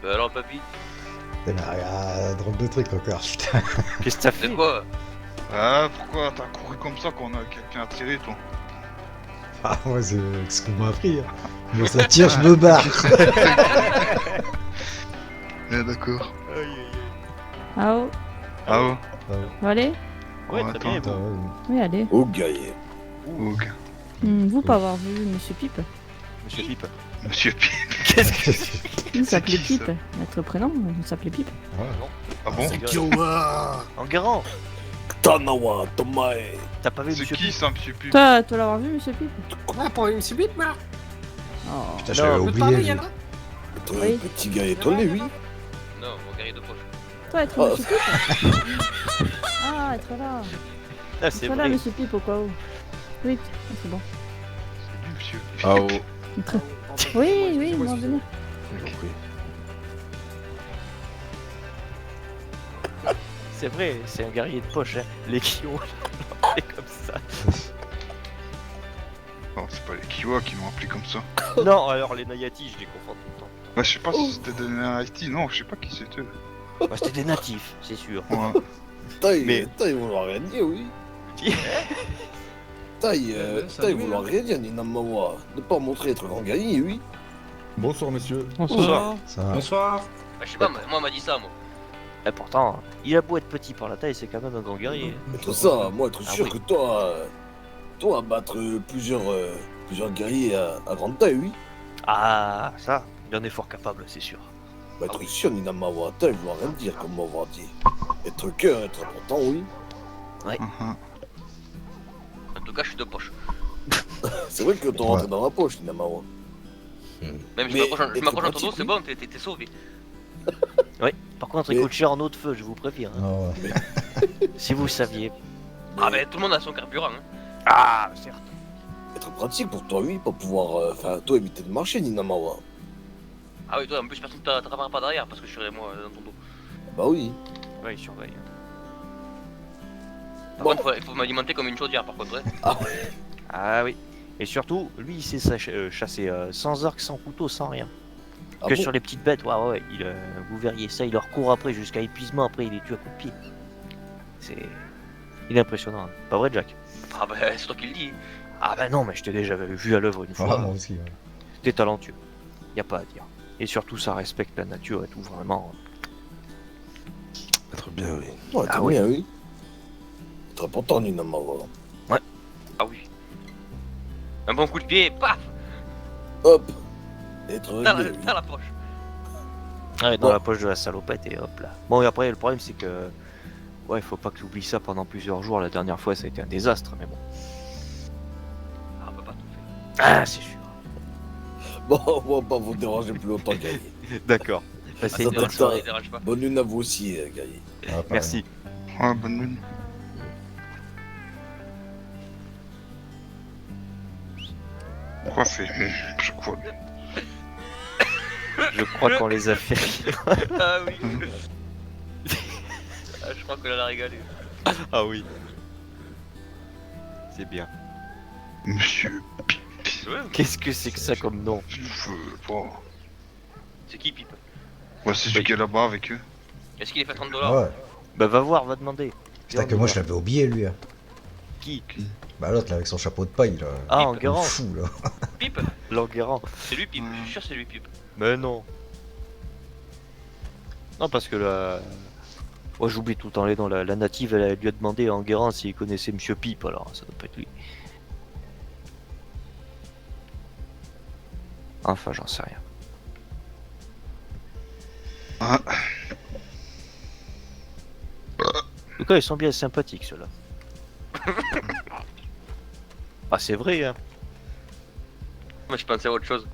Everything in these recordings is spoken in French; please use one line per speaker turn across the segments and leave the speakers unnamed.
Bah alors, papy,
Il y a un drôle de truc encore, putain.
Qu'est-ce que t'as
c'est
fait?
quoi?
Ah, pourquoi t'as couru comme ça quand on a quelqu'un à tirer, toi?
Ah, moi, c'est ce qu'on m'a appris. Hein. Moi, ça tire, je me barre.
Ah, d'accord.
Ah oh,
Ah ouais.
vous allez?
Ouais,
Bon,
très bien.
Putain, ouais.
Oui, allez.
Oh, gaillé.
Ok.
Vous pas avoir vu Monsieur Pipe.
Monsieur Pipe.
Monsieur Pi.
Qu'est-ce que
Il s'appelait
qui,
Pipe. Notre prénom, il s'appelait Pipe.
Ouais.
Ah bon?
Kyowa.
Enguerrand,
Tanawa, Tomae.
t'as pas vu
C'est
Monsieur
qui
Pipe?
ça, Monsieur Pi?
Toi, tu l'avoir vu, Monsieur Pipe?
Quoi pour une subite, moi?
Oh.
Putain, je l'avais
Non,
Vous parlez,
oublié.
y'en
lui.
a?
Oui.
Petit gars étoilé, oui.
Non, mon guerrier de poche.
Toi, être
Oh.
Monsieur Pipe? Ah, être là.
Ah, c'est
Être là,
vrai.
Monsieur Pipe, au cas où. Oui, c'est bon.
C'est lui, Monsieur Pi.
Ah oh.
Oui, oui, moi, venez.
C'est vrai, c'est un guerrier de poche, hein. Les Kyo, c'est comme ça.
Non, c'est pas les Kiwa qui m'ont appelé comme ça.
Non, alors les Nayati, je les confonds tout le temps.
Bah, je sais pas si c'était donné un IT, non, je sais pas qui c'était.
Bah, c'était des natifs, c'est sûr.
Ouais.
Mais-
Taille, vouloir rien dire, oui. Taille, vouloir rien dire, Ninamawa. Ne pas montrer être grand guerrier, oui.
Bonsoir messieurs.
Bonsoir.
Ça va.
Bonsoir.
Bah, je sais pas, moi, on m'a dit ça, moi.
Et pourtant, il a beau être petit par la taille, c'est quand même un grand guerrier.
Être ça, moi, être
Ah
sûr
oui.
que toi, battre plusieurs guerriers à grande taille, oui.
Ah, ça, il en est fort capable, c'est sûr.
Bah, être sûr, Ninamawa, taille, vouloir rien dire, comme m'avoir dit. Être cœur, être important, oui.
Mhm.
En tout cas, je suis de poche.
C'est vrai que t'es rentré dans la poche, Ninamawa.
Même je
Mais
m'approche
être
en ton dos,
pratique,
c'est
oui.
bon, t'es sauvé.
Par contre, il
Mais-
coûte cher en eau de feu, je vous préviens. hein.
Ah ouais.
Si vous saviez.
Ah, bah, tout le monde a son carburant, hein.
Ah, certes.
Être pratique pour toi, oui, pour pouvoir, toi, éviter de marcher, Ninamawa.
Ah oui, toi, en plus, personne t'attrapera pas derrière parce que je serai moi dans ton dos.
Bah oui.
Ouais, il surveille.
Par
Bon.
contre, il faut m'alimenter comme une chaudière, par contre, hein.
Ah oui. Et surtout, lui, il sait chasser sans arc, sans couteau, sans rien.
Ah
Que
bon
sur les petites bêtes, ouais, vous verriez ça, il leur court après jusqu'à épuisement, après il les tue à coups de pied. C'est... Il est impressionnant, hein. Pas vrai, Jack?
Ah, bah, c'est toi qui le dis.
Ah bah non, mais je t'ai déjà vu à l'œuvre une
Ah,
fois.
moi aussi. Ouais.
T'es talentueux. Y a pas à dire. Et surtout, ça respecte la nature et tout, vraiment.
Être bien, oui. Ouais,
Ah
être
oui.
bien, oui. Être important, Ninamawa.
Ah oui. Un bon coup de pied, paf,
Hop. Être
dans
réglé,
la,
oui.
dans la poche.
Ouais, dans
Bon.
la poche de la salopette et hop là. Bon, et après, le problème, c'est que... Ouais, faut pas que j'oublie ça pendant plusieurs jours. La dernière fois, ça a été un désastre, mais bon.
Ah, on peut pas tout faire.
Ah, c'est sûr.
Bon, on va pas vous déranger plus longtemps, Gaï.
D'accord. Passez
Ça
une
doit
bonne
être
soirée.
Ça dérange pas.
Bonne lune à vous aussi, Gaï.
Ah, pareil.
Merci.
Ouais, bonne lune. Quoi fait je crois.
Je crois qu'on les a fait.
Ah oui. Ah, je crois qu'elle a régalé.
Ah oui. C'est bien.
Monsieur Pi.
Ouais,
Qu'est-ce que c'est que ça comme nom?
Je veux pas.
c'est qui, Pipe?
Ouais, c'est celui qui est là-bas avec eux.
Est-ce qu'il est fait 30 $?
Ouais.
Bah va voir, va demander.
Putain, que moi, je l'avais oublié, lui. Hein.
Qui?
Bah, l'autre, là, avec son chapeau de paille, là.
Ah,
Il est
Enguerrand.
fou, là.
Pipe?
L'Enguerrand.
C'est lui, Pipe. Je suis sûr que c'est lui, Pipe.
Mais non. Non, parce que la... Oh, j'oublie tout le temps les noms. La native, elle lui a demandé à Enguerrand s'il connaissait Monsieur Pipe, alors ça doit pas être lui. Enfin, j'en sais rien.
Ah,
En tout cas, ils sont bien sympathiques, ceux-là. Ah, c'est vrai, hein.
Moi, je pensais à autre chose.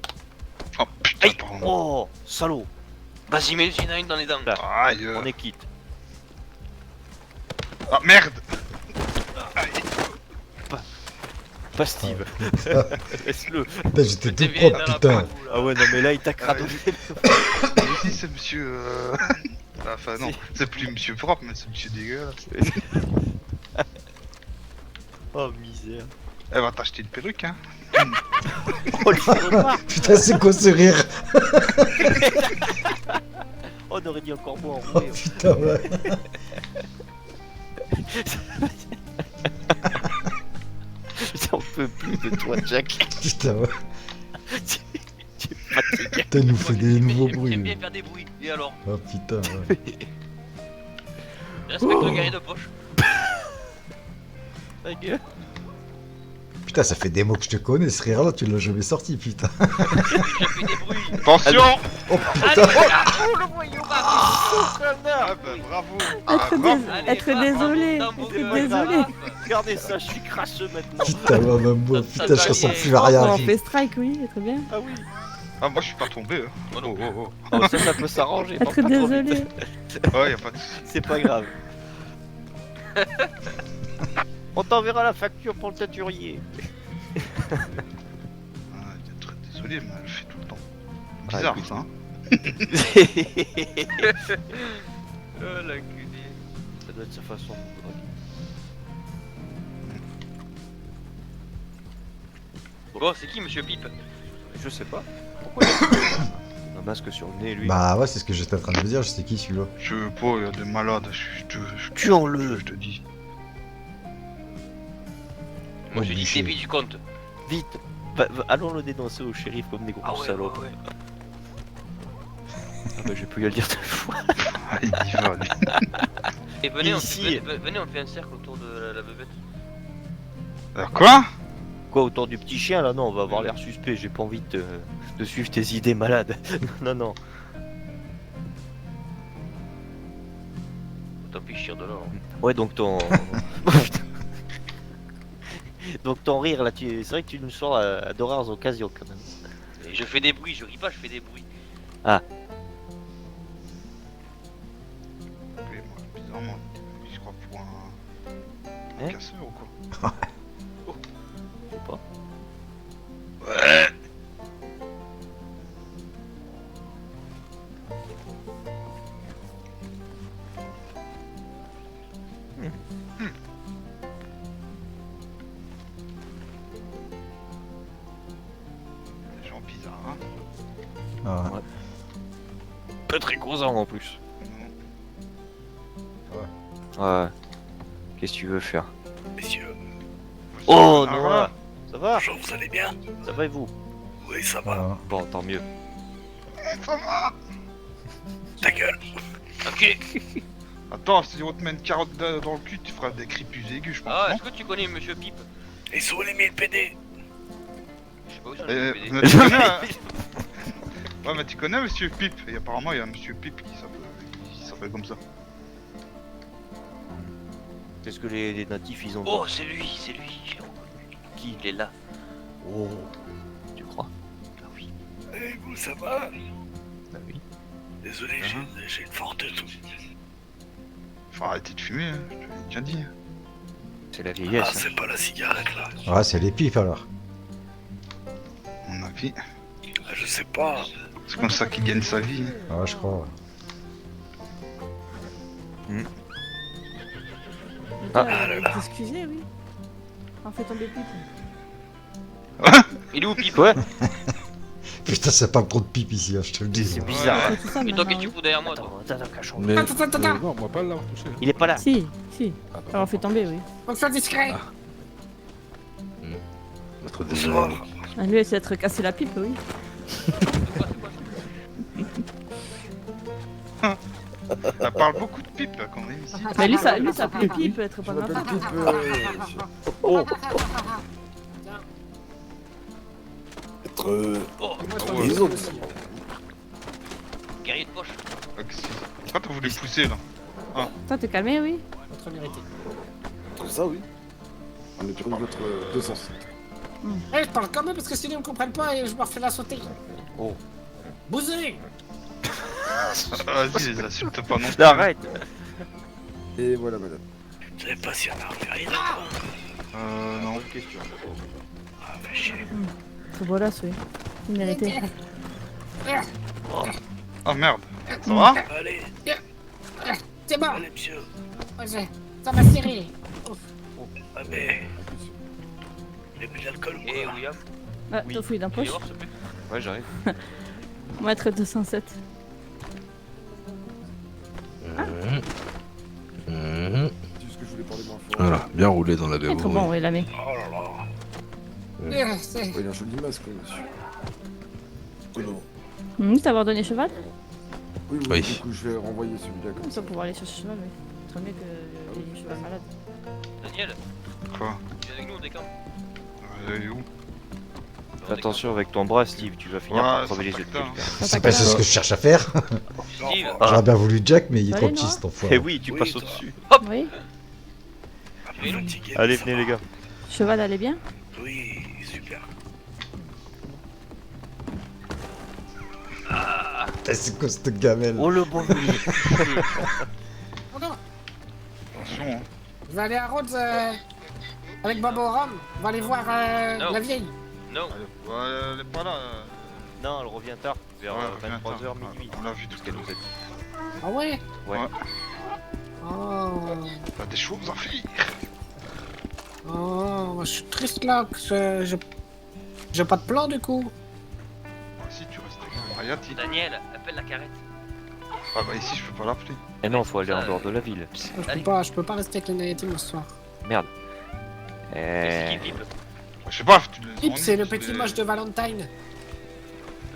oh putain,
Aïe.
pardon.
Oh, salaud.
Vas-y, mais il y en a une dans les dents.
Là,
Aïe.
on est quitte.
Ah merde.
Pas Steve. Laisse-le.
Putain, j'étais
T'es
tout
bien
propre,
dans la
putain.
peau, là.
Ah ouais, non, mais là, il t'a cradonné.
Oui, c'est monsieur. Enfin, non, c'est plus monsieur propre, mais c'est monsieur dégueulasse.
Oh, misère.
Elle va t'acheter une perruque, hein.
Oh, le cheveu noir.
Putain, c'est quoi ce rire?
On aurait dit encore moins
Oh
enroué.
putain, ouais.
J'en peux plus de toi, Jack.
Putain, ouais.
Tu es fatigué.
Putain, il nous fait des nouveaux bruits.
J'aime
lui.
bien faire des bruits. Et alors?
Oh putain, ouais.
Je respecte le guerrier de poche.
Ta gueule.
Putain, ça fait des mots que je te connais, ce rire-là, tu l'as jamais sorti, putain.
J'ai fait des bruits.
Attention.
Oh
Allez,
putain.
oh le voyou,
Ah bah bravo. Ah, bravo.
Être désolé, être désolé.
Regardez ça, je suis crasseux maintenant.
Putain, ouais, même moi, putain, je ressemble plus à
Oh,
rien.
on fait strike, oui, très bien.
Ah oui.
Ah moi je suis pas tombé. Hein.
Oh, non.
Oh, ça peut s'arranger.
Être
pas trop
désolé.
vite.
Ouais, y a pas de soucis.
C'est pas grave. On t'enverra la facture pour le teinturier.
Ah, très désolé, mais elle le fait tout le temps. Bizarre
écoute.
ça. Hein.
Oh la culée.
Ça doit être sa façon.
Bon, c'est qui monsieur Pipe?
Je sais pas. Pourquoi il a un masque sur le nez, lui?
Bah ouais, c'est ce que j'étais en train de me dire, je sais qui celui-là.
Je veux pas, y a des malades,
Tuons-le.
je te dis.
Moi j'ai dit
Obligé.
débit du compte.
Vite. Allons le dénoncer au shérif comme des gros salopes.
ouais.
Ah bah je peux lui le dire 2 fois.
Ah, il y va lui.
Et venez,
Ici.
venez, on fait un cercle autour de la bebête.
Alors quoi?
Quoi, autour du petit chien là? Non, on va avoir l'air suspect, j'ai pas envie de suivre tes idées malades. Non, non.
Tant pis, je tire de là. hein.
Ouais, donc ton. Donc ton rire là, c'est vrai que tu nous sors à de rares occasions quand même.
Et je fais des bruits, je ris pas, je fais des bruits.
Oui, moi, bizarrement, je crois pour un
Hein
casseur ou quoi?
Je sais pas.
Ouais. Des gens bizarres, hein?
Ah, ouais.
Pas très causant en plus.
Non.
Ouais. Qu'est-ce que tu veux faire?
Messieurs,
Oh
Ah,
non,
voilà.
ça va?
bonjour, vous allez bien?
Ça va et vous?
Oui, ça va.
Voilà.
Bon, tant mieux.
Ça va.
Ta gueule.
Ok.
Attends, si on te met une carotte dans le cul, tu feras des cris plus aigus, je pense.
Ah,
non
est-ce que tu connais monsieur Pipe?
Et sont les 1000 PD?
Je sais pas où j'en
Eh,
ai
mais tu connais, hein. Ouais, mais tu connais monsieur Pipe. Et apparemment, il y a monsieur Pipe qui s'appelle comme ça.
Qu'est-ce que les natifs ils ont?
Oh, c'est lui, j'ai reconnu. Qui? Il est là.
Oh. Tu crois?
Ah oui.
Et vous, ça va?
Bah oui.
Désolé, j'ai une forte toux.
Faut arrêter de fumer, hein. Je te l'ai déjà dit.
C'est la
Ah,
vieillesse. hein.
c'est pas la cigarette là.
Ouais, c'est les pipes alors.
À mon avis,
Ah, je sais pas.
c'est comme ça qu'il gagne sa vie. hein.
Ouais, je crois.
Ah,
Excusez, oui. On fait tomber pipe.
Il est où Pipe?
Ouais.
Putain, c'est pas le trop de pipe ici, hein, je te le dis.
C'est bizarre.
Ouais.
hein.
C'est tout ça,
Mais toi,
maintenant,
qu'est-ce que tu
oui.
fous derrière moi, toi?
Attends, cachons.
Mais,
Attends.
non, on va pas l'avoir touché.
Il est pas là.
Si, si.
Ah, bah,
Alors on fait tomber, oui.
Faut que sois discret.
Notre désolé.
Ah, lui, c'est d'être cassé la pipe, oui.
Elle parle beaucoup de Pipe quand même ici.
Mais lui, ça fait pipe, être pas de ma
m'appelle
part.
Pipe.
Oh.
Être.
Oh,
Ouais.
Les autres.
guerrier de poche.
Pourquoi t'as voulu pousser là?
Toi, t'es calmé, oui.
Votre vérité.
Comme ça, oui.
On est sur notre 207.
Eh, je parle quand même parce que sinon ils me comprennent pas et je me refais la sauter.
Oh.
Bousez.
Vas-y, les insulte pas non plus.
Arrête.
Et voilà, madame.
Je savais pas si on a repéré.
Non.
Bonne question.
Ah, fais chier.
C'est voilà, oui. Une vérité.
Ah merde. Ça va?
Allez,
C'est bon.
allez, monsieur.
Ouais, ça m'a serré.
Ah, mais. Il a bu de l'alcool ou
Eh,
quoi?
William,
Ah,
Oui.
t'as fouillé d'un
tu viens
poche.
voir s'il te plaît?
Ouais, j'arrive.
On va être 207.
Voilà, bien roulé dans la
Il est
BO.
trop bon, oui, Lamé.
Oh là là.
C'est-
Il a un joli masque, monsieur.
Non.
T'as abandonné cheval?
Oui, oui,
Oui.
du coup, je vais renvoyer celui-là comme
Comme
ça.
ça, pouvoir aller chercher cheval, oui. C'est mieux que des cheval malade.
Daniel,
Quoi
viens avec nous, on décampe.
Elle est où?
Fais attention avec ton bras, Steve, tu vas finir
Ouais,
par
ça
crever les yeux de
impacte, hein.
quelqu'un.
Ça
C'est
t'attaque
pas ce
là
que je cherche à faire.
Steve,
J'aurais bien voulu Jack, mais il est
Allez,
trop petit
Nora.
cet enfoiré.
Eh oui, tu
Oui,
passes
toi.
au-dessus.
Oui.
tu es nous.
Allez, venez les gars.
Cheval allait bien?
Oui, super.
Putain, c'est quoi cette gamelle?
Oh le bon venu.
Oh non,
Attention, hein.
je vais aller à Rhodes avec Bobo Rome. On va aller voir
Non.
la vieille.
Non,
Elle est pas là.
Non, elle revient tard, vers
Ouais, reviens
23h
tard.
minuit.
On l'a vu tout
Ce
à
qu'elle
l'heure.
nous a dit.
Ah ouais?
Ouais.
Ouais.
Oh.
T'as des choses à faire.
Oh, je suis triste là, que j'ai pas de plan du coup.
Ah, si tu restes avec Hayati.
Daniel, appelle la carrette.
Ah bah ici je peux pas l'appeler.
Eh non, faut aller en dehors de la ville. Psst,
Je peux pas rester avec les Nayati ce soir.
merde.
C'est qui
Eh...
Pip?
Je sais pas, tu le
Pip, c'est le petit moche de Valentine.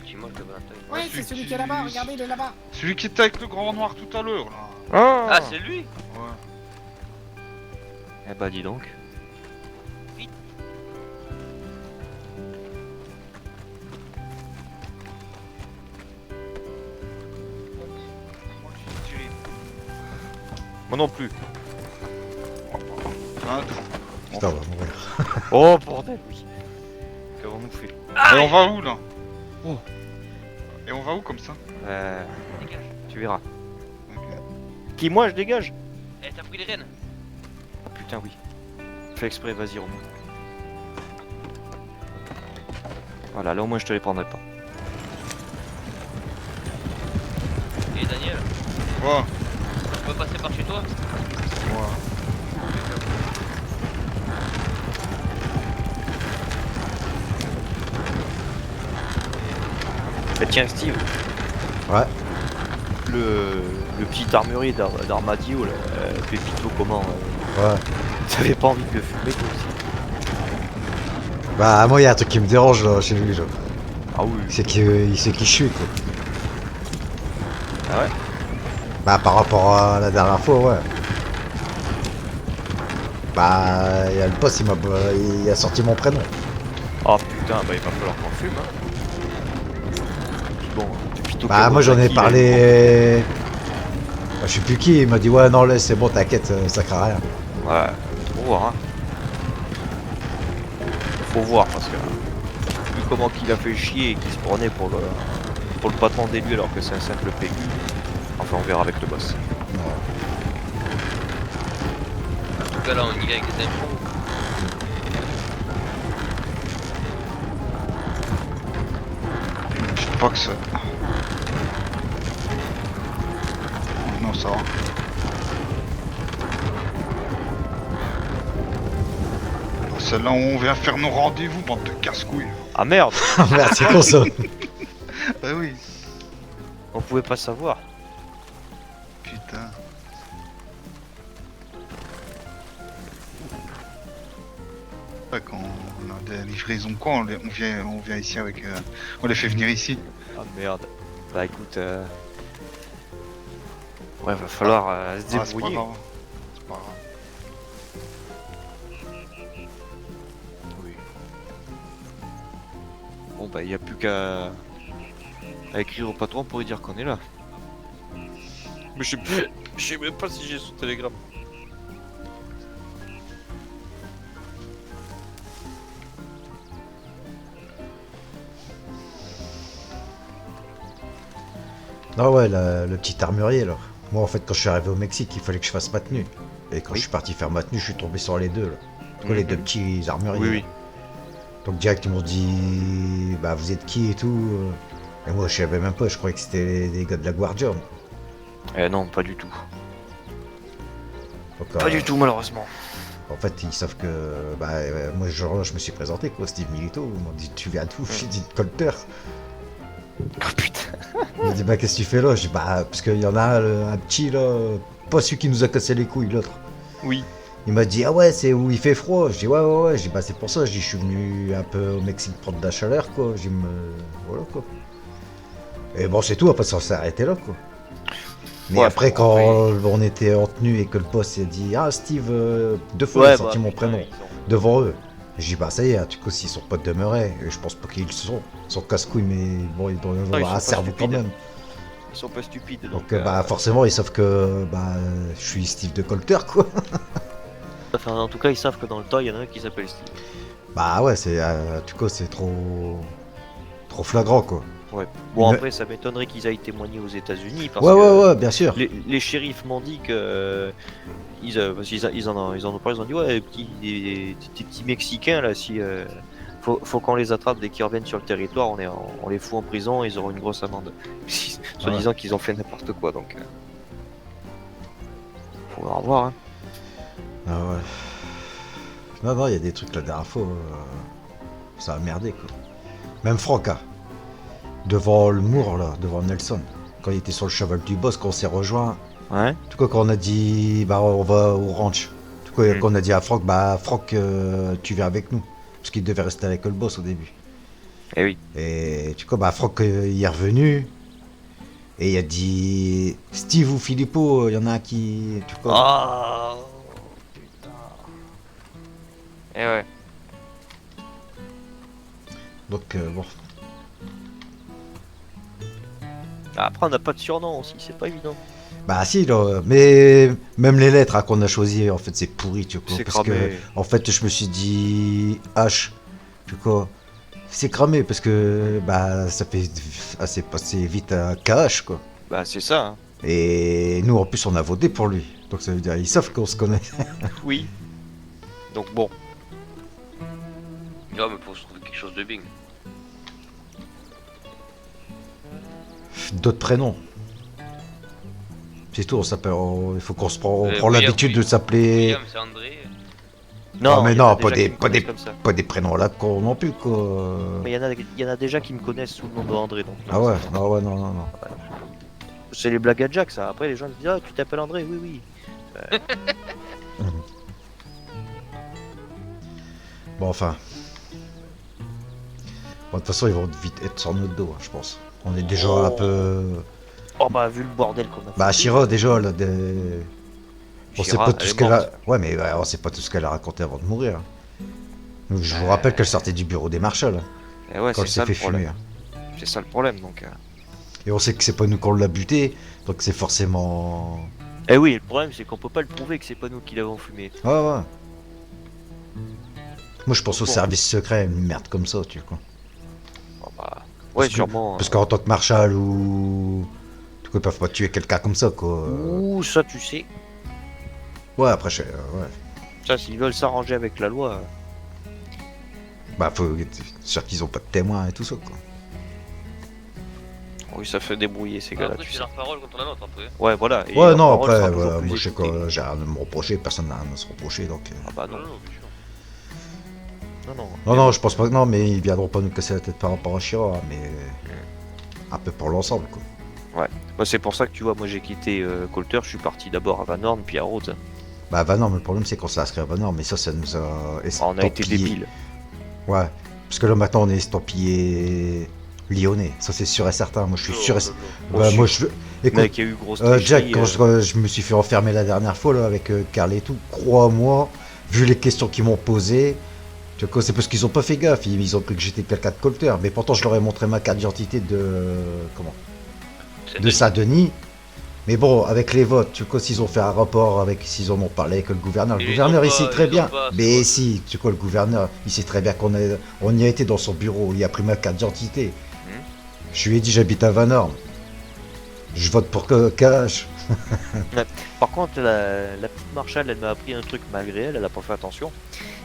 Petit moche de Valentine.
Ouais, c'est celui qui est là-bas, regardez, il est là-bas.
Celui qui était avec le grand noir tout à l'heure là.
Ah, c'est lui?
Ouais.
Eh bah dis donc. Moi non plus.
Hein,
Putain, on va mourir.
Oh bordel, oui. Qu'avons-nous fait?
Et on va où là?
Oh.
Et on va où comme ça?
Dégage.
Tu verras.
Ok.
Qui, moi, je dégage?
Eh, t'as pris les rênes?
Ah putain, oui. Fais exprès, vas-y, Romain. Voilà, là au moins je te les prendrai pas.
Et Daniel,
Ouais.
on peut passer par chez toi?
Ouais.
Eh, tiens, Steve.
Ouais.
Le petit armurier d'Armadillo, là, Pépito, comment
Ouais.
t'avais pas envie de le fumer, toi aussi?
Bah, moi, il y a un truc qui me dérange là, chez lui. Genre.
Ah oui.
C'est qu'il sait qui je suis, quoi.
Ah ouais?
Bah, par rapport à la dernière fois, ouais. Bah, il y a le boss, il a sorti mon prénom.
Ah putain, bah il va falloir qu'on fume, hein. Puis bon, Pépito...
Bah, moi, j'en ai parlé. Bah, je sais plus qui, il m'a dit, ouais, non, laisse, c'est bon, t'inquiète, ça craint rien.
Ouais, faut voir, hein. Faut voir, parce que... Vu comment qu'il a fait chier et qu'il se prenait pour le patron d'élu alors que c'est un simple PQ. Enfin, on verra avec le boss.
En tout cas, là, on y va avec des infos.
Je sais pas que ça. Non, ça va. C'est là où on vient faire nos rendez-vous, bande de casse-couilles.
Ah merde.
Ah, merde, c'est con ça.
Bah oui.
On pouvait pas savoir.
Putain. Ouais, quand on a des livraisons quoi, on vient ici avec... on les fait venir ici.
Ah merde. Bah écoute... Ouais, va falloir se
Ah, c'est pas
débrouiller.
grave. C'est pas grave.
Oui. Bon bah y a plus qu'à écrire au patron pour lui dire qu'on est là. Mais je sais même pas si j'ai son télégramme.
Non, ouais, le petit armurier, là. Moi, en fait, quand je suis arrivé au Mexique, il fallait que je fasse ma tenue. Et quand
Oui.
je suis parti faire ma tenue, je suis tombé sur les deux, là. Tu vois, les deux petits armuriers.
Oui,
là.
oui.
Donc, direct, ils m'ont dit, bah, vous êtes qui et tout. Et moi, je savais même pas, je croyais que c'était des gars de la Guardia. moi.
Eh non, pas du tout.
Donc,
Pas du tout, malheureusement.
En fait, ils savent que. Bah, moi, genre, je me suis présenté, quoi, Steve Milito. Ils m'ont dit, tu viens d'où? J'ai dit, de Colter.
Oh putain.
Il m'a dit, bah, qu'est-ce que tu fais là? J'ai dit, bah, parce qu'il y en a un petit, là, pas celui qui nous a cassé les couilles, l'autre.
Oui.
Il m'a dit, ah ouais, c'est où il fait froid. Je dis, ouais. Je dis, bah c'est pour ça. Je dis, je suis venu un peu au Mexique prendre de la chaleur, quoi. Je dis, voilà, quoi. Et bon, c'est tout. Après, ça s'est arrêté là, quoi. Mais
Ouais,
après,
faut-
quand
après-
on était en tenue et que le boss a dit, ah Steve, 2 fois il a sorti mon
putain,
prénom
ils ont-
devant eux. Je dis, bah ça y est, du coup, s'ils sont pas demeurés, et je pense pas qu'ils le sont. Ils sont casse-couilles, mais bon, ils doivent
ils
avoir
sont
un
pas
cerveau quand
stupides.
même.
Ils sont pas stupides.
Donc, bah, forcément, ils savent que bah, je suis Steve de Colter, quoi.
Enfin, en tout cas, ils savent que dans le tas, il y en a un qui s'appelle Steve.
Bah ouais, c'est, du coup, c'est trop flagrant, quoi.
Ouais. Bon,
Mais-
après, ça m'étonnerait qu'ils aillent témoigner aux États-Unis parce
Ouais,
que
ouais, bien sûr.
les shérifs m'ont dit que parce qu'ils en ont parlé, ils ont dit ouais, des petits Mexicains là, si faut qu'on les attrape dès qu'ils reviennent sur le territoire, on les fout en prison, ils auront une grosse amende. Soit
Ouais.
disant qu'ils ont fait n'importe quoi, donc faut voir voir. Hein.
Ah ouais. Non, il y a des trucs la dernière fois, ça a merdé, quoi. Même Franck, hein, devant le Moor, là, devant Nelson, quand il était sur le cheval du boss, quand on s'est rejoint,
Ouais.
en tout cas, quand on a dit, bah, on va au ranch, en tout cas, quand on a dit à Franck, bah, Franck, tu viens avec nous, parce qu'il devait rester avec le boss au début.
Eh oui.
Et du coup, bah, Franck, il est revenu, et il a dit, Steve ou Filippo, il y en a un qui, tu vois.
Ah. Putain. Eh ouais.
Donc, bon.
Après, on n'a pas de surnom aussi, c'est pas évident.
Bah si, là, mais même les lettres hein, qu'on a choisies, en fait, c'est pourri, tu vois.
C'est
Parce que,
cramé.
en fait, je me suis dit H, tu vois. C'est cramé parce que bah ça fait assez passer vite à KH, quoi.
Bah, c'est ça. Hein.
Et nous, en plus, on a voté pour lui. Donc ça veut dire ils savent qu'on se connaît.
Oui. Donc bon.
Non, mais faut se trouver quelque chose de bien.
D'autres prénoms. C'est tout, on s'appelle. Il faut qu'on se prend, on prend
William,
l'habitude
oui.
de s'appeler.
William, c'est André.
Ah, mais
il y en
non,
a
pas
déjà
des-
qui me
pas des-
connaissent comme ça.
Pas des prénoms à la con non plus, quoi.
Mais il y en a déjà qui me connaissent sous le nom de André. Donc,
Ah ouais, non.
c'est les blagues à Jack, ça. Après, les gens se disent ah, tu t'appelles André. Oui, oui.
Bon, enfin. Bon, de toute façon, ils vont vite être sur notre dos, hein, je pense. On est déjà un peu.
Oh bah, vu le bordel qu'on a fait.
Bah, Shira, déjà, là, on sait
Shira,
pas tout
elle
ce
est
qu'elle a.
morte.
Ouais, mais on sait pas tout ce qu'elle a raconté avant de mourir. Donc, je vous rappelle qu'elle sortait du bureau des Marshals
Et ouais,
quand
c'est
elle
ça
s'est
le
fait
problème.
fumer. Hein.
C'est ça le problème, donc.
Et on sait que c'est pas nous qu'on l'a buté, donc c'est forcément.
Eh oui, le problème, c'est qu'on peut pas le prouver que c'est pas nous qui l'avons fumé.
Ouais. Moi, je pense au
Bon.
service secret, une merde comme ça, tu vois.
Oh, bah,
Parce
ouais,
que-
sûrement.
Parce qu'en tant que marshal ou. En tout cas, ils peuvent pas tuer quelqu'un comme ça, quoi.
Ouh, ça, tu sais.
Ouais, après, ouais.
Ça, s'ils veulent s'arranger avec la loi.
Bah, faut être sûr qu'ils ont pas de témoins et tout ça, quoi.
Oui, ça fait débrouiller ces gars-là,
Après,
tu
c'est
sais.
leur parole contre la nôtre, après.
Ouais, voilà. et
Ouais,
leur
non,
parole
après,
sera toujours plus
moi, je sais
écoutée.
quoi, j'ai rien à me reprocher, personne n'a rien à se reprocher, donc.
Ah bah non,
bien sûr.
non.
Non, je pense pas que non, mais ils viendront pas nous casser la tête par rapport à Shira, mais. Un peu pour l'ensemble, quoi.
Bah, c'est pour ça que tu vois, moi j'ai quitté Coulter, je suis parti d'abord à Van Horn, puis à Rhodes.
Bah, Van mais le problème, c'est qu'on s'est inscrit à Van mais ça nous a.
Ah, on a été
estampillé.
débiles.
Ouais, parce que là, maintenant, on est estampillé lyonnais, ça c'est sûr et certain, moi je suis sûr et certain. Bah, moi je veux. Écoute,
Mec, il y a eu grosse
Jack,
tricherie,
quand je me suis fait enfermer la dernière fois là avec Carl et tout, crois-moi, vu les questions qu'ils m'ont posées, tu vois, c'est parce qu'ils ont pas fait gaffe, ils ont cru que j'étais quelqu'un de Colter, mais pourtant je leur ai montré ma carte d'identité de de Saint-Denis. Mais bon, avec les votes, tu vois, s'ils ont fait un rapport avec, s'ils en ont parlé avec le gouverneur,
Ils
le
les
gouverneur
ont
il
pas,
sait très
ils les
bien.
ont pas, c'est
Mais
pas-
si, tu vois, le gouverneur, il sait très bien on y a été dans son bureau, il a pris ma carte d'identité. Je lui ai dit j'habite à Van Horn. Je vote pour Cash.
Par contre, la petite Marshall, elle m'a appris un truc malgré elle, elle a pas fait attention.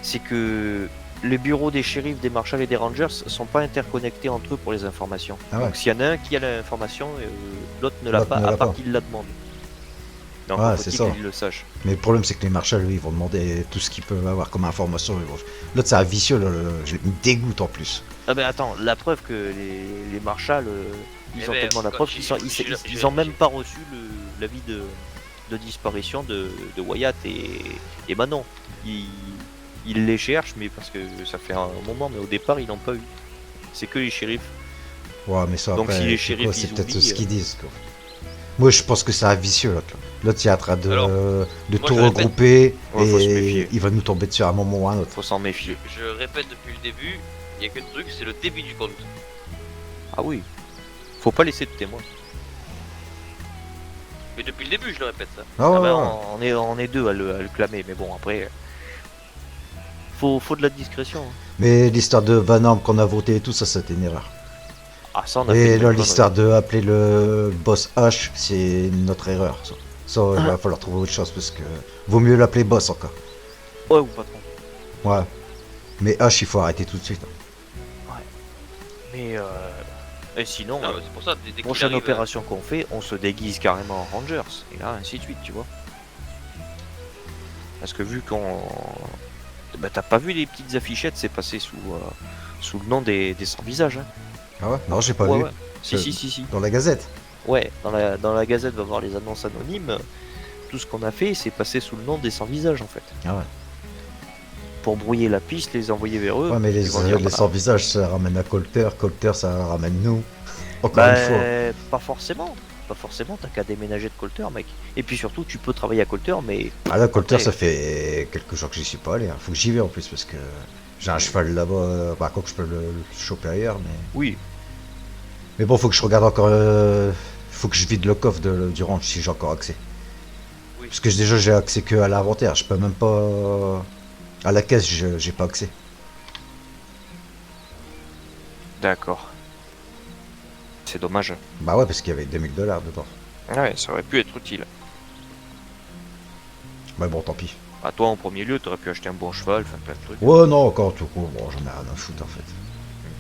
C'est que les bureaux des shérifs, des marshals et des rangers sont pas interconnectés entre eux pour les informations.
Ah ouais.
Donc s'il y en a un qui a l'information, l'autre ne l'a
L'autre
pas,
ne l'a
à part
pas.
qu'il la demande. Donc
Ouais,
faut-il
c'est ça.
qu'il le sache.
Mais le problème, c'est que les marshals, eux, ils vont demander tout ce qu'ils peuvent avoir comme information. L'autre, c'est un vicieux, là, je me dégoûte en plus.
Ah ben attends, la preuve que les marshals, ils
Eh
ont
ben,
tellement la
quand
preuve
il-
qu'ils
je-
ont même pas reçu l'avis de disparition de Wyatt et Manon. Ils les cherchent, mais parce que ça fait un moment, mais au départ, ils n'ont pas eu. C'est que les shérifs.
Ouais, mais ça,
Donc,
après,
si les
c'est
shérifs,
quoi, c'est
ils
peut-être
oublient,
ce qu'ils disent, quoi. Moi, je pense que c'est un vicieux, l'autre. L'autre, il est en train de,
Alors,
de
moi,
tout
je répète.
regrouper
Ouais, faut se
et
méfier.
il va nous tomber dessus à un moment ou à un autre.
Faut s'en méfier.
Je répète depuis le début, il n'y a qu'un truc, c'est le début du compte.
Ah oui. Faut pas laisser de témoins.
Mais depuis le début, je le répète ça.
Ah,
Ah
ouais,
ben,
ouais.
on est deux à le clamer, mais bon, après. Faut de la discrétion. Hein.
Mais l'histoire de Van Damme qu'on a voté et tout, ça, c'était une erreur.
Ah, ça, on a fait
Et
une
là,
bonne
l'histoire de appeler le boss H, c'est notre erreur. Ça, il va falloir trouver autre chose parce que vaut mieux l'appeler boss encore.
connerie. Ouais, ou patron.
Ouais. Mais H, il faut arrêter tout de suite.
Mais et sinon,
Non, mais c'est pour ça, dès qu'il
prochaine
arrive,
opération qu'on fait, on se déguise carrément en Rangers. Et là, ainsi de suite, tu vois. Parce que vu qu'on... Bah, t'as pas vu les petites affichettes, c'est passé sous le nom des sans visages. Hein.
Ah ouais? Non, j'ai pas
Ouais,
vu.
ouais. Si.
Dans la gazette.
Ouais, dans la gazette, va voir les annonces anonymes. Tout ce qu'on a fait, c'est passé sous le nom des sans visages, en fait.
Ah ouais.
Pour brouiller la piste, les envoyer vers eux.
Ouais, mais
ils vont dire,
les
voilà.
sans-visage, ça ramène à Colter. Colter, ça ramène nous. Encore
Bah,
une fois.
pas forcément. Pas forcément, t'as qu'à déménager de Colter, mec. Et puis surtout, tu peux travailler à Colter, mais
Ah là, Colter,
après-
ça fait quelques jours que j'y suis pas allé. Hein. Faut que j'y vais en plus parce que j'ai un cheval là-bas. Bah, quoi que je peux le choper ailleurs, mais.
oui.
Mais bon, faut que je regarde encore. Faut que je vide le coffre du ranch si j'ai encore accès.
Oui.
Parce que déjà, j'ai accès que à l'inventaire. Je peux même pas. À la caisse, j'ai pas accès.
D'accord. C'est dommage.
Bah ouais, parce qu'il y avait 2000 $ dedans.
Ouais, ça aurait pu être utile.
Mais bon, tant pis.
À toi, en premier lieu, t'aurais pu acheter un bon cheval, enfin plein de trucs.
Ouais, non, encore tout court. Bon, j'en ai rien à foutre en fait.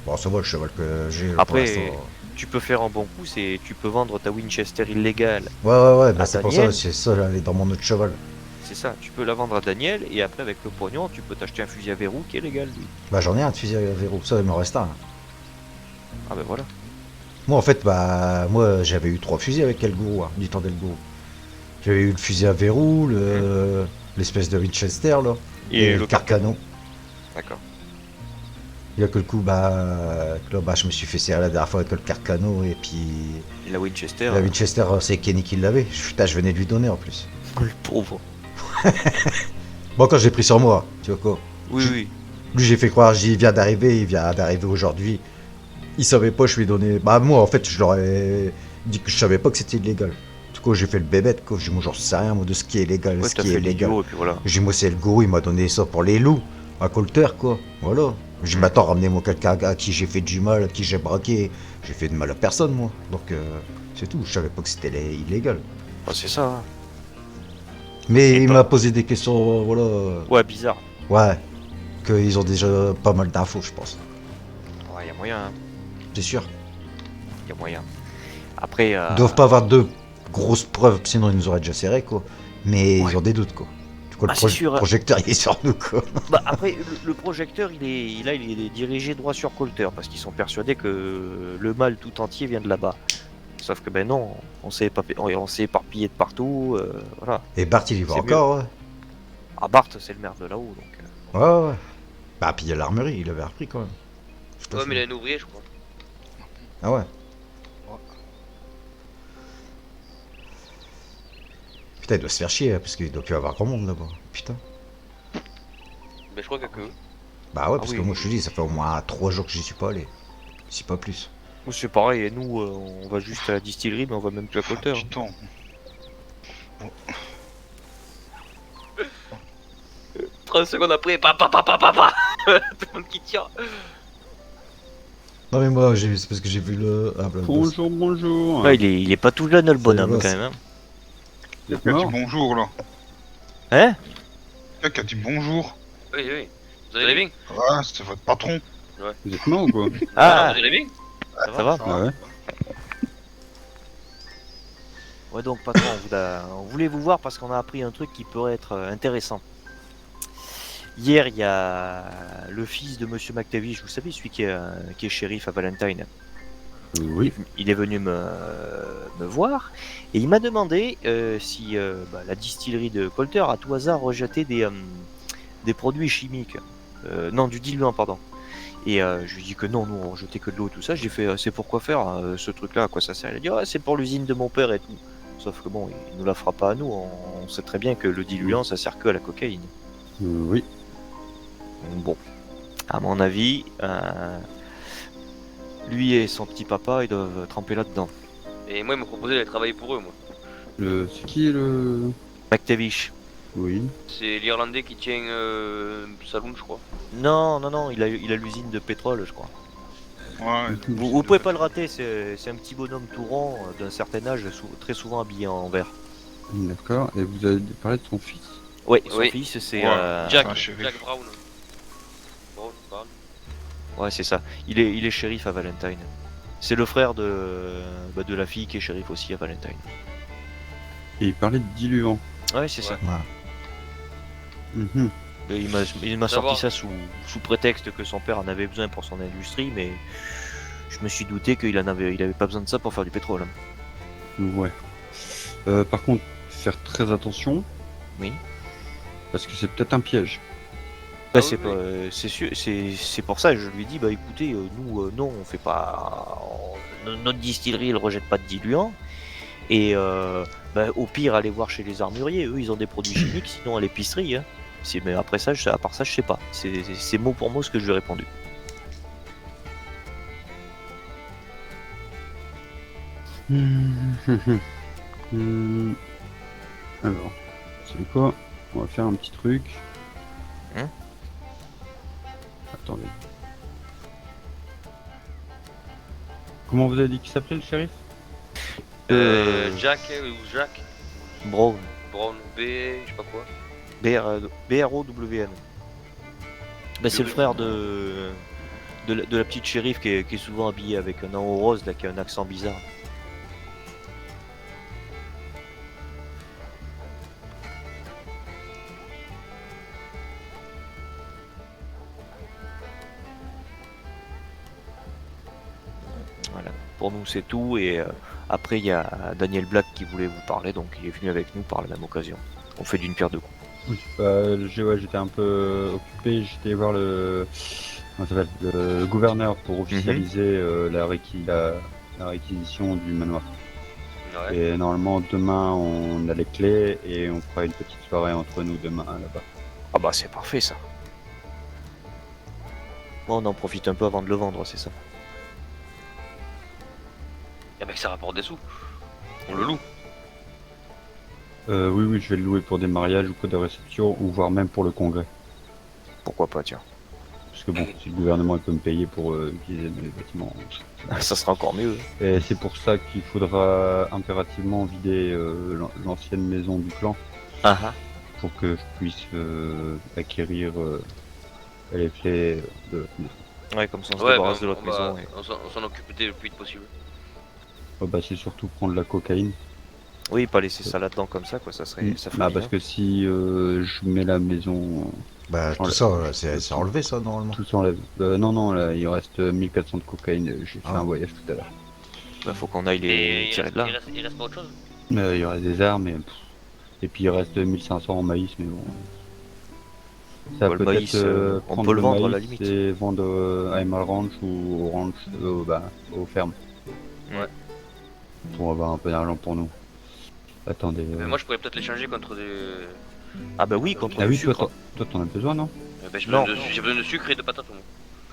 Bon, ça va le cheval que j'ai. Pour
Après,
l'instant.
tu peux faire un bon coup, c'est tu peux vendre ta Winchester illégale.
Ouais, bah
à
c'est pour
Daniel.
ça, c'est ça, elle est dans mon autre cheval.
C'est ça, tu peux la vendre à Daniel et après avec le pognon, tu peux t'acheter un fusil à verrou qui est légal lui.
Bah j'en ai un de fusil à verrou, ça il m'en reste un.
Ah ben voilà.
Moi en fait, bah moi j'avais eu 3 fusils avec El Gourou, hein, du temps d'El Gourou. J'avais eu le fusil à verrou, l'espèce de Winchester là, et le Carcano.
D'accord.
Il y a que le coup, bah je me suis fait serrer la dernière fois avec le Carcano et puis
Et la Winchester,
la Winchester c'est Kenny qui l'avait. Putain, je venais de lui donner en plus.
le pauvre.
Bon, quand j'ai pris sur moi, tu vois quoi.
Oui.
Lui, j'ai fait croire, il vient d'arriver aujourd'hui. Il savait pas, je lui ai donné. Bah, moi, en fait, je leur ai dit que je savais pas que c'était illégal. Du coup, j'ai fait le bébête, quoi. J'ai dit, moi, j'en sais rien, moi, de ce qui est légal,
Ouais,
ce
t'as
qui est
fait
illégal.
l'idiot et puis voilà.
J'ai dit, moi, c'est le gourou, il m'a donné ça pour les loups, à Colter, quoi. Voilà. J'ai dit, maintenant, ramenez-moi quelqu'un à qui j'ai fait du mal, à qui j'ai braqué. J'ai fait de mal à personne, moi. Donc, c'est tout. Je savais pas que c'était illégal.
Ah, c'est ça. Hein.
Mais
Et
il
toi
m'a posé des questions, voilà.
Ouais, bizarre.
Ouais. Qu'ils ont déjà pas mal d'infos, je pense.
Ouais, y a moyen. Hein.
C'est sûr.
Y a moyen. Après,
Ils doivent pas avoir de grosses preuves, sinon ils nous auraient déjà serré, quoi. Mais
Ouais.
ils ont des doutes, quoi. Du coup,
Ah,
le
c'est sûr, hein.
projecteur, il est sur nous, quoi.
bah après, le projecteur, il est dirigé droit sur Colter parce qu'ils sont persuadés que le mal tout entier vient de là-bas. Sauf que ben non, on s'est éparpillé de partout, voilà.
Et Bart, il y va
C'est
encore, ouais.
Ah, Bart, c'est le maire de là-haut, donc.
Ouais. Bah, puis il y a l'armerie, il avait repris, quand même. Tout à
Ouais,
fait.
mais il a un ouvrier, je crois.
Ah ouais. Putain, il doit se faire chier, parce qu'il doit plus avoir grand monde, là-bas. Putain.
Mais je crois qu'il y a que eux.
Bah ouais, parce
oui.
que moi, je te dis, ça fait au moins 3 jours que j'y suis pas allé. Si pas plus.
Nous, c'est pareil, et nous, on va juste à la distillerie, mais on va même plus à Colter.
Du temps.
30 secondes après, papa. Tout le monde qui tire.
Non, mais moi, c'est parce que j'ai vu le. Ah, bah,
Bonjour.
Ouais, il est pas tout jeune, le bonhomme,
boss.
quand même. Hein,
Vous êtes
Qui a dit
mort
bonjour là?
hein
Qui a dit bonjour?
Oui. Vous allez bien?
Ouais, c'était votre patron.
Vous êtes mort ou quoi?
Ah,
Vous allez bien?
ça va
Ah ouais.
Ouais, donc, patron, on voulait vous voir parce qu'on a appris un truc qui pourrait être intéressant. Hier, il y a le fils de Monsieur McTavish, vous savez, celui qui est shérif à Valentine.
Oui.
Il est venu me voir et il m'a demandé si la distillerie de Colter à tout hasard rejetait des produits chimiques. Non, du diluant, pardon. Et je lui ai dit que non, nous on jetait que de l'eau et tout ça. J'ai fait c'est pour quoi faire ce truc-là, à quoi ça sert? Il a dit c'est pour l'usine de mon père et tout. Sauf que bon, il nous la fera pas à nous. On sait très bien que le diluant ça sert que à la cocaïne.
Oui.
Donc, bon, à mon avis, lui et son petit papa ils doivent tremper là-dedans.
Et moi, ils m'ont proposé d'aller travailler pour eux, moi.
C'est qui le...
McTavish.
Oui.
C'est l'Irlandais qui tient Saloon, je crois.
Non, il a l'usine de pétrole, je crois.
Ouais.
Vous pouvez pas le rater, c'est un petit bonhomme tout rond d'un certain âge, très souvent habillé en vert.
D'accord. Et vous avez parlé de son fils.
Ouais, son
Oui.
fils c'est...
Ouais.
Jack,
un shérif.
Jack Brown. Brown, pardon.
Ouais, c'est ça. Il est shérif à Valentine. C'est le frère de la fille qui est shérif aussi à Valentine.
Et il parlait de diluant.
Ouais, c'est ça.
Voilà.
Mhm.
Et il m'a
D'abord-
sorti ça sous prétexte que son père en avait besoin pour son industrie, mais je me suis douté qu'il avait pas besoin de ça pour faire du pétrole.
Ouais. Par contre, faire très attention.
Oui.
Parce que c'est peut-être un piège.
Bah,
Ah
c'est
oui,
pas, c'est sûr, c'est pour ça que je lui ai dit bah écoutez nous non on fait pas notre distillerie elle rejette pas de diluant et au pire allez voir chez les armuriers eux ils ont des produits chimiques sinon à l'épicerie hein. Mais après ça à part ça je sais pas c'est mot pour mot ce que je lui ai répondu.
Hmm. Alors, c'est quoi? On va faire un petit truc.
Hein?
Attendez. Comment vous avez dit qu'il s'appelait le shérif?
Jack ou Jack
Brown
Brown B, je sais pas quoi.
BROWN. Bah, c'est le frère de la petite shérif qui est souvent habillée avec un haut rose là qui a un accent bizarre. Voilà, pour nous c'est tout et après il y a Daniel Black qui voulait vous parler donc il est venu avec nous par la même occasion. On fait d'une pierre deux coups.
Oui. J'étais un peu occupé, j'étais voir comment ça s'appelle, le gouverneur pour officialiser la réquisition du manoir.
Ouais.
Et normalement demain on a les clés et on fera une petite soirée entre nous demain là-bas.
Ah bah c'est parfait ça. Moi on en profite un peu avant de le vendre, c'est ça.
Et mec, ça rapporte des sous. On le loue.
Oui, je vais le louer pour des mariages ou pour des réceptions ou voire même pour le congrès.
Pourquoi pas tiens.
Parce que bon, si le gouvernement il peut me payer pour utiliser les bâtiments.
Ça sera encore mieux.
Et c'est pour ça qu'il faudra impérativement vider l'ancienne maison du clan pour que je puisse acquérir les clés de la maison.
Ouais comme ça on se
Ouais,
débarrasse
bah,
de l'autre maison. Et...
on s'en occupe dès le plus vite possible.
C'est surtout prendre la cocaïne.
Oui pas laisser ça là-dedans comme ça quoi, ça ferait
Parce
bien.
que si je mets la maison,
Bah, tout
Enlève.
ça, c'est enlevé, ça, normalement.
tout s'enlève. Non, là il reste 1400 de cocaïne, j'ai fait
Ah.
un voyage tout à l'heure.
Bah, faut qu'on aille les
Et il
tirer
reste,
de là.
il reste pas autre chose.
Il y reste des armes et puis il reste 1500 en maïs, mais bon. Ça
Bah, le
peut
maïs,
être
on
prendre
peut le vendre à
maïs
la limite.
et vendre à Emerald Ranch ou au ranch, aux fermes.
Ouais.
Pour avoir un peu d'argent pour nous. Attendez.
Mais moi, je pourrais peut-être l'échanger contre des.
Ah bah oui contre
Ah
du
oui,
sucre.
toi t'en as besoin, non?
J'ai
Non.
besoin de sucre et de patates. Moi.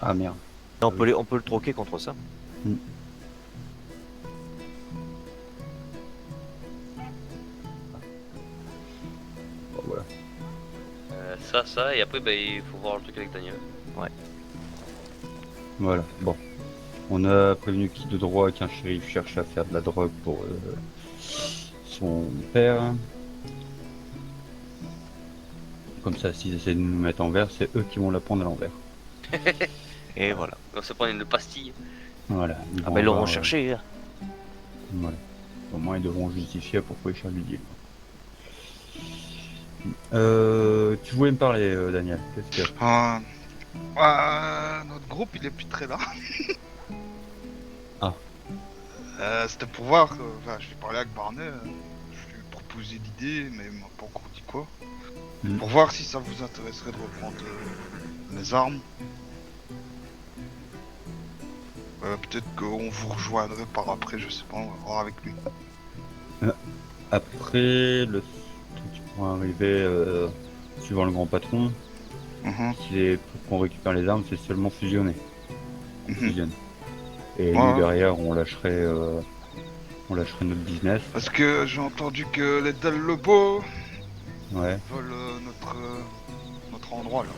Ah merde.
Non, on peut le troquer contre ça.
Bon, voilà.
Ça, et après, bah, il faut voir le truc avec Daniel.
Voilà, bon. On a prévenu qui de droit qu'un shérif cherche à faire de la drogue pour son père. Comme ça, s'ils essaient de nous mettre en verre, c'est eux qui vont la prendre à l'envers.
Et voilà.
On se prend une pastille.
Voilà.
Ah bah ils l'auront
avoir,
cherché. Hein.
Voilà. Au moins, ils devront justifier pourquoi ils cherchent du deal. Tu voulais me parler, Daniel. Qu'est-ce que...
Notre groupe, il est plus très là. C'était pour voir, enfin, je vais parler avec Barney, je lui ai proposé l'idée, mais il m'a pas encore dit quoi. Pour voir si ça vous intéresserait de reprendre les armes. Peut-être qu'on vous rejoindrait par après, je sais pas, on va voir avec lui.
Après, le truc qui pourrait arriver, suivant le grand patron, c'est pour qu'on récupère les armes, c'est seulement fusionner. On fusionne. Et nous derrière, on lâcherait notre business.
Parce que j'ai entendu que les Del Lobo
Ouais.
veulent notre endroit là.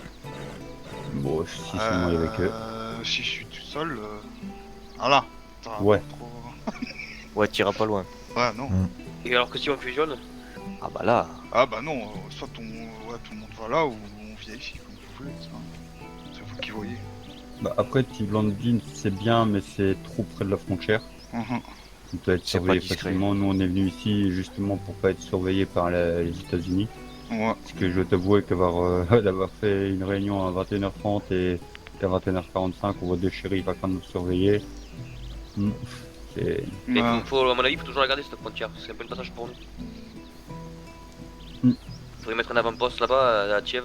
Bon, si seulement il y avait que.
Si je suis tout seul, voilà.
Ouais.
Ouais, t'iras pas loin.
Ouais, non.
Et alors que si on fusionne?
Ah bah là.
Ah bah non, soit tout le monde va là ou on vient ici, comme vous voulez. C'est vous qui voyez.
Bah après, Tiglandine, c'est bien, mais c'est trop près de la frontière. On peut être surveillé facilement. Nous, on est venu ici justement pour pas être surveillé par les États-Unis.
Ouais.
Parce que je dois t'avouer d'avoir fait une réunion à 21h30 et à 21h45, on voit deux shérifs à train de nous surveiller. C'est...
Et à mon avis, il faut toujours la garder cette frontière, c'est un peu le passage pour nous. Faudrait mettre un avant-poste là-bas à Kiev.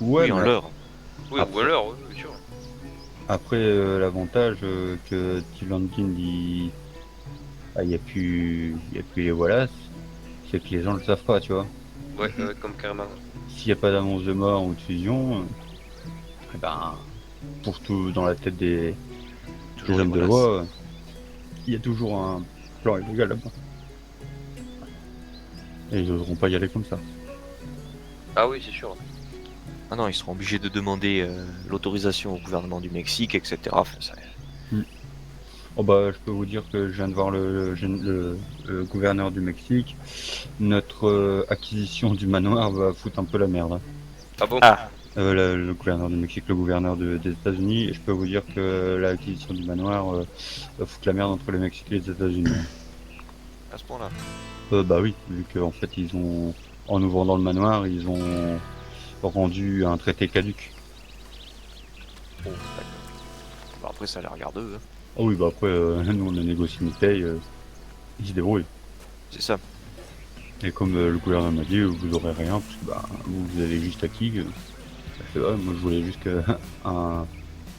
Ouais,
oui, en l'heure.
Oui, ou à l'heure, oui, bien sûr.
Après, l'avantage que Tiglandine, il y a plus les Wallace, c'est que les gens le savent pas, tu vois.
Ouais, comme carrément.
S'il n'y a pas d'annonce de mort ou de fusion, eh ben, pour tout dans la tête des hommes de loi, il y a toujours un plan illégal là-bas. Et ils n'oseront pas y aller comme ça.
Ah oui, c'est sûr.
Ah non, ils seront obligés de demander l'autorisation au gouvernement du Mexique, etc. Enfin, ça...
Oh bah, je peux vous dire que je viens de voir le gouverneur du Mexique. Notre acquisition du manoir va foutre un peu la merde.
Ah bon?
Le gouverneur du Mexique, le gouverneur des États-Unis. Et je peux vous dire que l'acquisition du manoir va foutre la merde entre le Mexique et les États-Unis.
À ce point-là?
Bah oui, vu qu'en fait ils ont, en nous vendant le manoir, ils ont rendu un traité caduc.
Oh, d'accord. Bah après ça les regarde eux.
Ah oui, bah après nous on a négocié une paye, ils se débrouillent.
C'est ça.
Et comme le gouverneur m'a dit, vous aurez rien, parce que bah, vous avez juste acquis. Moi je voulais juste que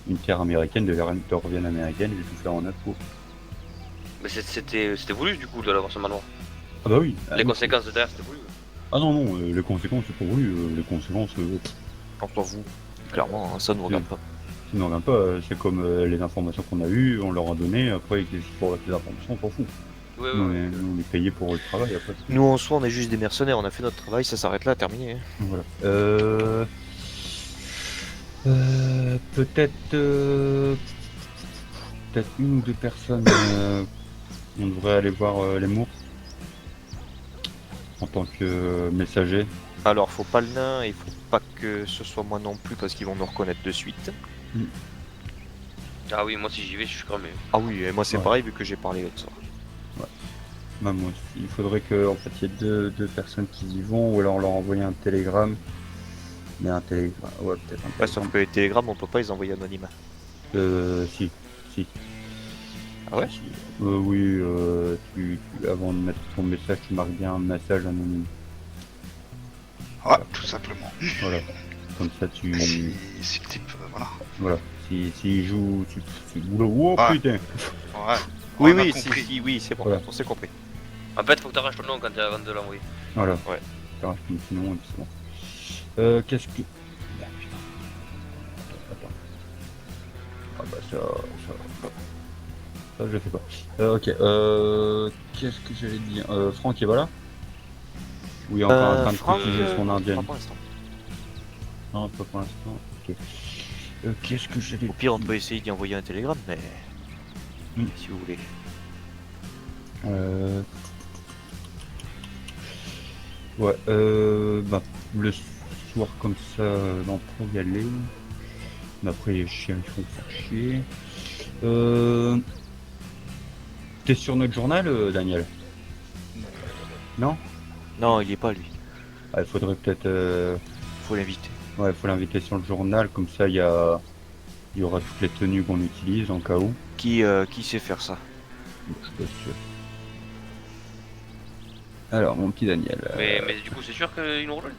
une terre américaine devienne américaine, j'ai tout fait en neuf pour.
Mais c'était voulu du coup d'avoir ce manoir.
Ah bah oui.
Les conséquences de derrière, c'était voulu.
Ah non, les conséquences c'est pas voulu, les conséquences...
Entre vous, clairement, hein, ça ne nous regarde pas.
Ça ne nous regarde pas, c'est comme les informations qu'on a eues, on leur a donné, après pour les informations on s'en fout.
Ouais,
nous, on est payé pour le travail après.
Nous en soi on est juste des mercenaires, on a fait notre travail, ça s'arrête là, terminé. Hein.
Voilà. Peut-être une ou deux personnes, on devrait aller voir les mours en tant que messager.
Alors faut pas le nain, il faut pas que ce soit moi non plus parce qu'ils vont nous reconnaître de suite.
Ah oui, moi si j'y vais, je suis cramé.
Ah oui, et moi c'est pareil vu que j'ai parlé l'autre soir.
Ouais. Bah, moi aussi. Il faudrait que en fait il y ait deux personnes qui y vont ou alors leur envoyer un télégramme. Mais un télégramme, ouais peut-être un télégramme.
Ouais, sauf que les télégrammes on peut pas les envoyer anonymes.
Si.
Ah ouais?
Oui, avant de mettre ton message, tu marques bien un message anonyme.
Ah, tout simplement.
Voilà. Comme ça, tu...
Si le type, voilà.
Voilà. S'il joue... Oh putain.
Ouais.
Oui, oui, c'est bon,
voilà.
on s'est compris.
En fait, faut que t'arraches ton nom quand avant de l'envoyer.
Voilà.
Ouais.
T'arraches ton nom et puis c'est bon. Qu'est-ce que... Attends. Ah bah ça je sais pas. Ok, qu'est-ce que j'allais dire? Franck est pas là? Oui, encore en train de utiliser son indienne.
Pas pour l'instant.
Non, pas pour l'instant. Ok. Qu'est-ce que j'allais dire?
Au pire, on peut essayer d'y envoyer un télégramme, mais si vous voulez.
Ouais, bah, le soir comme ça, on peut y aller. Mais après, les chiens ils font faire chier. T'es sur notre journal, Daniel? Non?
Non, il est pas lui.
Ah, il faudrait peut-être...
Faut l'inviter.
Ouais, il faut l'inviter sur le journal, comme ça il y aura toutes les tenues qu'on utilise en cas où.
Qui sait faire ça?
Je peux sûr. Alors, mon petit Daniel.
Mais du coup, c'est sûr qu'ils nous rejoignent.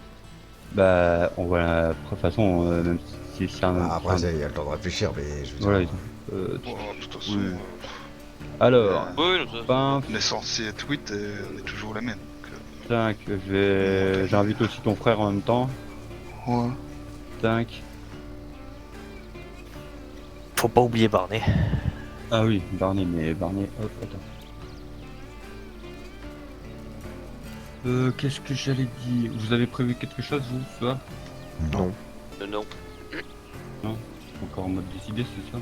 Bah, on va. De toute façon, même si c'est un.
Ah, après, il y a le temps de réfléchir, mais je veux
Voilà,
dire.
ils
Bon, de toute façon,
oui. Alors,
Oui, non, ça.
ben,
on est censé être 8 et on est toujours la même.
5, j'invite aussi ton frère en même temps.
Ouais.
5.
Faut pas oublier Barney.
Ah oui, Barney, mais Barney, hop, attends. Qu'est-ce que j'allais dire? Vous avez prévu quelque chose, vous, ce soir?
Non.
Non.
Encore en mode décidé, c'est ça?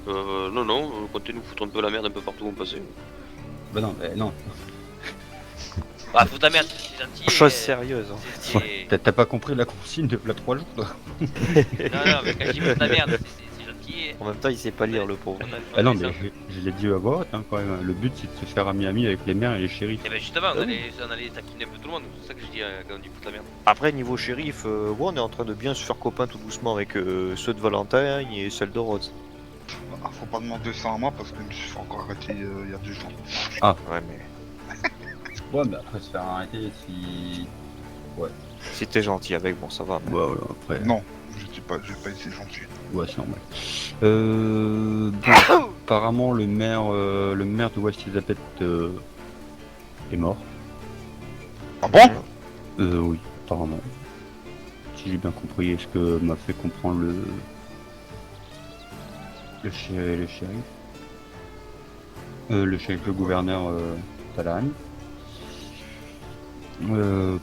Non, comptez nous foutre un peu la merde un peu partout où on passait.
Bah non, non.
Ah, foutre la merde, c'est gentil.
Chose sérieuse.
T'as pas compris la consigne de la 3 jours, toi?
Non, mais quand je dis foutre la merde, c'est gentil.
En même temps, il sait pas lire le pauvre.
Ah non, mais je l'ai dit à voix haute, hein, quand même. Le but, c'est de se faire ami-ami avec les maires et les shérifs.
Et ben justement, on allait taquiner un peu tout le monde, c'est ça que je dis quand on dit foutre la merde.
Après, niveau shérif, ouais, on est en train de bien se faire copain tout doucement avec ceux de Valentine et celles de Rhodes.
Ah, faut pas demander ça à moi parce que je me suis fait encore arrêter il y a 2 jours.
Ouais, mais
Ouais, mais après se faire arrêter si.
si t'es gentil avec, bon, ça va. Mais...
Bah, voilà, après.
Non, j'ai pas été gentil.
Ouais, c'est normal. Bon, apparemment, le maire de West Elizabeth est mort.
Ah bon?
Oui, apparemment. Si j'ai bien compris, ce que m'a fait comprendre le shérif. Le gouverneur Talahan. Ouais,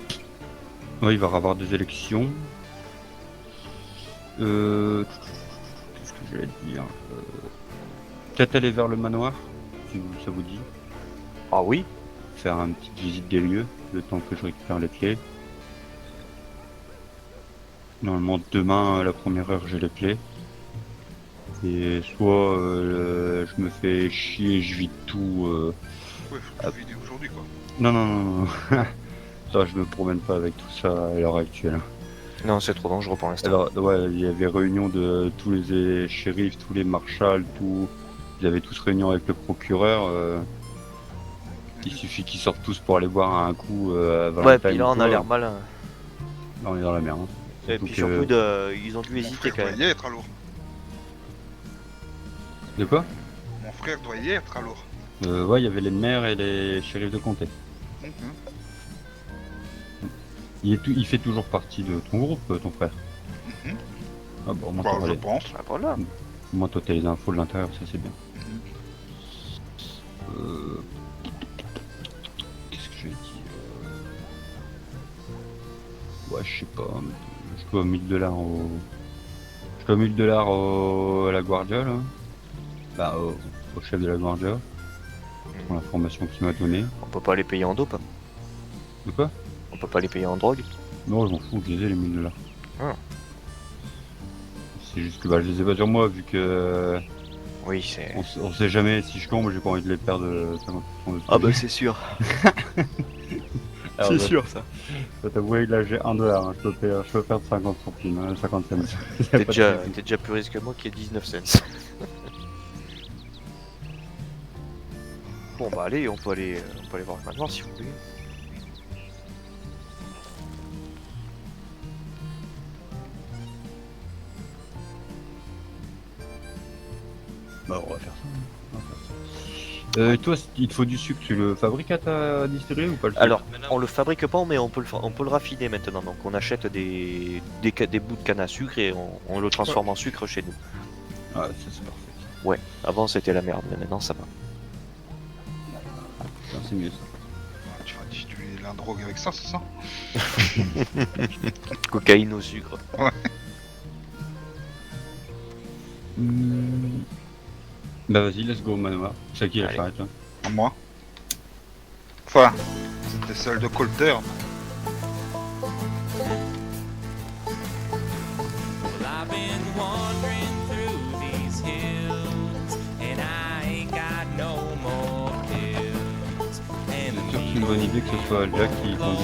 il va y avoir des élections. Qu'est-ce que j'allais dire? Peut-être aller vers le manoir, si ça vous dit.
Ah oui?
Faire une petite visite des lieux, le temps que je récupère les clés. Normalement, demain, à la première heure, j'ai les clés. Et soit je me fais chier et je vide tout.
Ouais, faut que tu vides aujourd'hui quoi.
Non. Ça, je me promène pas avec tout ça à l'heure actuelle.
Non, c'est trop dangereux pour l'instant.
Alors, ouais, il y avait réunion de tous les shérifs, tous les marshals, tout. Ils avaient tous réunion avec le procureur. Il suffit qu'ils sortent tous pour aller boire un coup à Valentine.
Ouais, puis là, on a
quoi.
l'air malin.
Là, on est dans la merde. Hein.
Et
Surtout
puis
que-
surtout, ils ont dû
Mon
hésiter
frère
quand
doit
même.
y être alors.
De quoi?
Mon frère doit y être alors.
Ouais, il y avait les maires et les shérifs de comté.
Mhm.
Il fait toujours partie de ton groupe, ton frère.
Mhm.
Ah bon, moi,
Bah, je
allez.
pense.
Ah, voilà.
Moi, toi, t'as les infos de l'intérieur, ça c'est bien. Qu'est-ce que je vais dire? Ouais, je sais pas. Je dois 1000$ au. Je dois 1000$ à la Guardia, là. Bah, au chef de la Guardia. Pour l'information qu'il m'a donnée.
On peut pas les payer en dope.
De quoi?
On peut pas les payer en drogue.
Non, je m'en fous, je les ai les 1000$.
Ah.
C'est juste que bah, je les ai pas sur moi, vu que.
Oui, c'est.
On sait jamais si je tombe, j'ai pas envie de les perdre 50% de
Ah bah c'est sûr.
Alors,
C'est
bah,
sûr ça.
Je dois t'avouer que là j'ai 1$, hein. je peux perdre 50 centimes, hein, 50 cents.
T'es déjà plus risque que moi qui est 19 cents. Bon bah allez, on peut aller voir le manoir si vous voulez.
Bah on va faire ça. Toi, il te faut du sucre, tu le fabriques à ta distillerie ou pas le sucre?
Alors, on le fabrique pas, mais on peut le raffiner maintenant. Donc on achète des bouts de canne à sucre et on le transforme en sucre chez nous.
Ah, ça c'est parfait.
Ouais, avant c'était la merde, mais maintenant ça va.
Ça, c'est mieux ça.
Ah, tu vas distribuer la drogue avec ça, c'est ça?
Cocaïne au sucre.
Bah vas-y, let's go au manoir. C'est qui la
Allez.
charrette là?
À moi. Enfin, c'était celle de Colter.
I've been wandering through these hills, and I ain't got no more pills. And
C'est sûr que c'est une bonne idée que ce soit Jack qui conduit.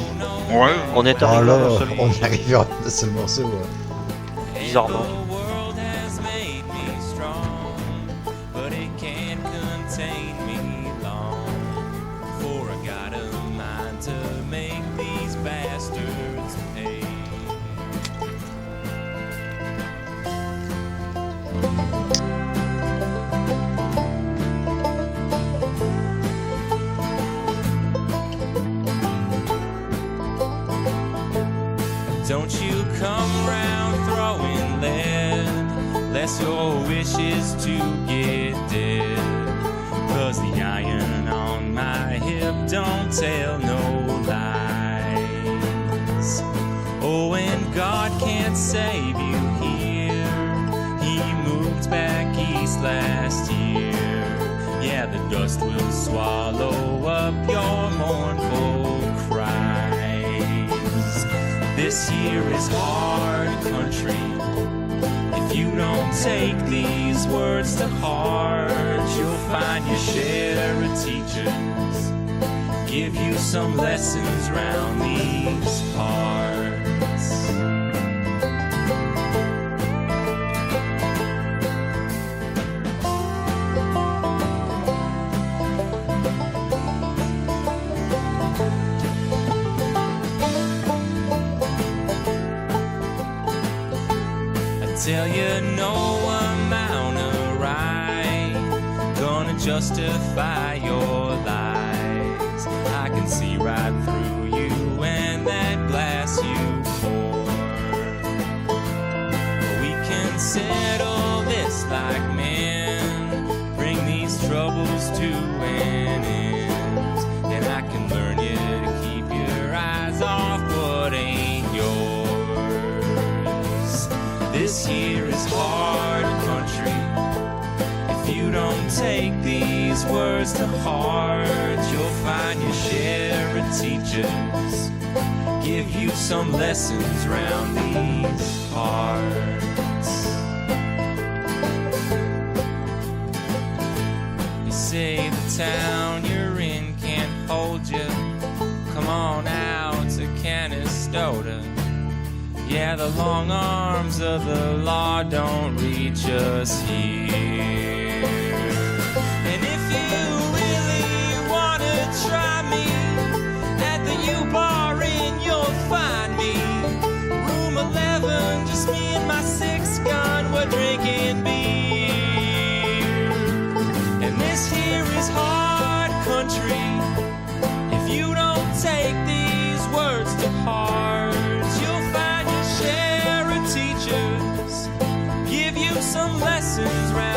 Ouais.
On est
Oh
arrivé
là,
à un seul
on est arrivé à un seul morceau. Ouais.
bizarrement.
the world has made me strong, but it can't contain me long. unless your wish is to get dead. 'Cause the iron on my hip don't tell no lies. Oh, and God can't save you here. He moved back east last year. Yeah, the dust will swallow up your mournful cries. This here is hard country. If you don't take these words to heart, you'll find your share of teachers give you some lessons round these parts. Tell you no amount of right gonna justify your lies. I can see right through you and that glass you pour. We can settle this like men, bring these troubles to an end, and I can learn you to keep your eyes off what ain't yours. This here is hard country. If you don't take these words to heart, you'll find your share of teachers give you some lessons round these parts. You say the town you're in can't hold you. Come on out to Canastota. Yeah, the long arms of the law don't reach us here. And if you really wanna try me, at the U-Bar Inn you'll find me. Room 11, just me and my 6-gun, we're drinking beer. And this here is hard country. If you don't take these words to heart, teachers give you some lessons round